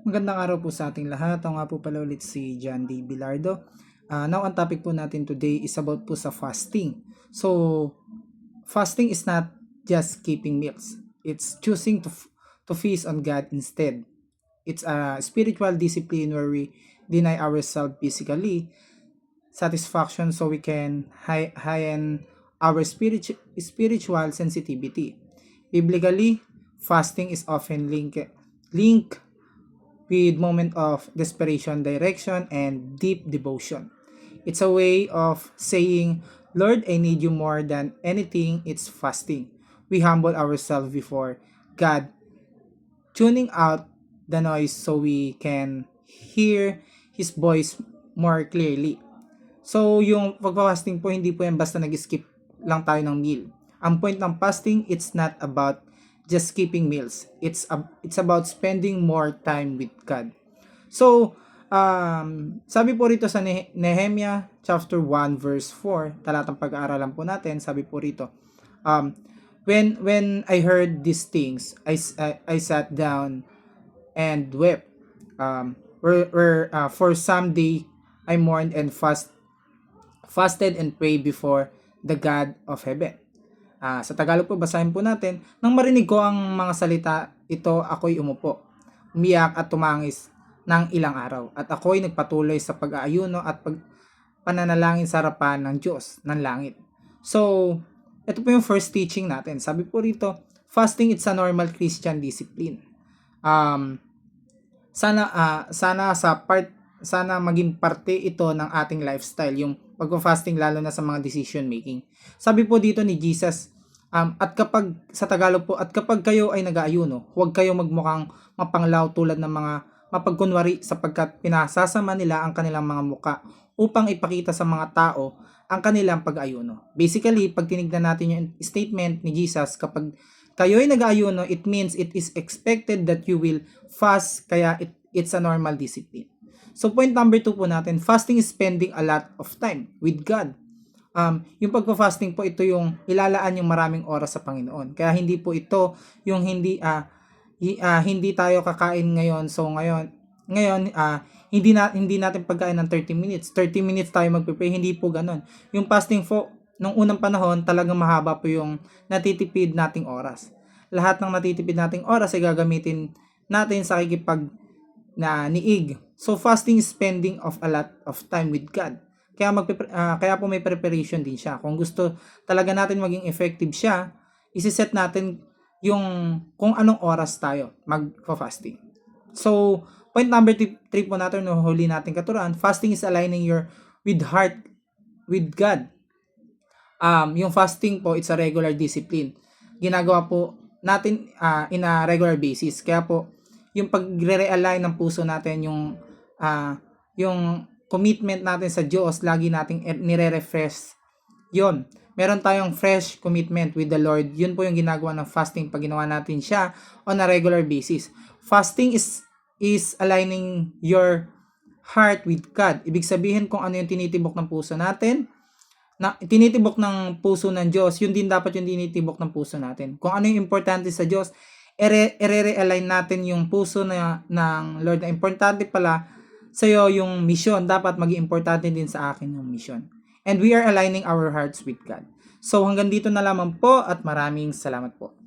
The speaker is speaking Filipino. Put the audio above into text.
Magandang araw po sa ating lahat. Ako nga po pala ulit si John D. Bilardo. Now, ang topic po natin today is about po sa fasting. So, fasting is not just keeping meals. It's choosing to feast on God instead. It's a spiritual discipline where we deny ourselves physically satisfaction so we can heighten our spiritual sensitivity. Biblically, fasting is often linked with moment of desperation, direction, and deep devotion. It's a way of saying, Lord, I need you more than anything. It's fasting. We humble ourselves before God, tuning out the noise so we can hear His voice more clearly. So, yung pagpa-fasting po, hindi po yan basta nag-skip lang tayo ng meal. Ang point ng fasting, it's not about just skipping meals. It's about spending more time with God. So, sabi po rito sa Nehemiah chapter 1 verse 4, talatang pag-aaralan po natin, sabi po rito, um, when I heard these things, I sat down and wept. For some day I mourned and fasted and prayed before the God of heaven. Sa Tagalog po, basahin po natin. Nang marinig ko ang mga salita ito, ako'y umupo, umiyak at tumangis ng ilang araw. At ako'y nagpatuloy sa pag-aayuno at pananalangin sa harapan ng Diyos ng langit. So, ito po yung first teaching natin. Sabi po rito, fasting it's a normal Christian discipline. Sana maging parte ito ng ating lifestyle, yung pagpa-fasting lalo na sa mga decision making. Sabi po dito ni Jesus, at kapag sa Tagalog po, at kapag kayo ay nag-aayuno, huwag kayo magmukhang mapanglaw tulad ng mga mapagkunwari sapagkat pinasasama nila ang kanilang mga muka upang ipakita sa mga tao ang kanilang pag-ayuno. Basically, pag tinignan natin yung statement ni Jesus, kapag kayo ay nag-aayuno, it means it is expected that you will fast, kaya it's a normal discipline. So point number 2 po natin, fasting is spending a lot of time with God. Yung pagpa-fasting po, ito yung ilalaan yung maraming oras sa Panginoon. Kaya hindi po ito yung hindi tayo kakain ngayon. So ngayon hindi natin pagkain ng 30 minutes. 30 minutes tayo magpe-pray, hindi po ganoon. Yung fasting po nung unang panahon, talagang mahaba po yung natitipid nating oras. Lahat ng natitipid nating oras ay gagamitin natin sa niig. So fasting is spending of a lot of time with God. Kaya po may preparation din siya. Kung gusto talaga natin maging effective siya, isi-set natin yung kung anong oras tayo magfa-fasting. So, point number 3 po natin, no, huli natin katuruan, fasting is aligning your with heart with God. Yung fasting po, it's a regular discipline. Ginagawa po natin in a regular basis. Kaya po, yung pagre-realign ng puso natin, yung commitment natin sa Diyos, lagi nating nire-refresh yun. Meron tayong fresh commitment with the Lord. Yun po yung ginagawa ng fasting pag ginawa natin siya on a regular basis. Fasting is aligning your heart with God. Ibig sabihin kung ano yung tinitibok ng puso natin, na tinitibok ng puso ng Diyos, yun din dapat yung tinitibok ng puso natin. Kung ano yung importante sa Diyos, i-realign natin yung puso ng Lord na importante pala sa'yo yung mission. Dapat maging importante din sa akin yung mission. And we are aligning our hearts with God. So hanggang dito na lamang po at maraming salamat po.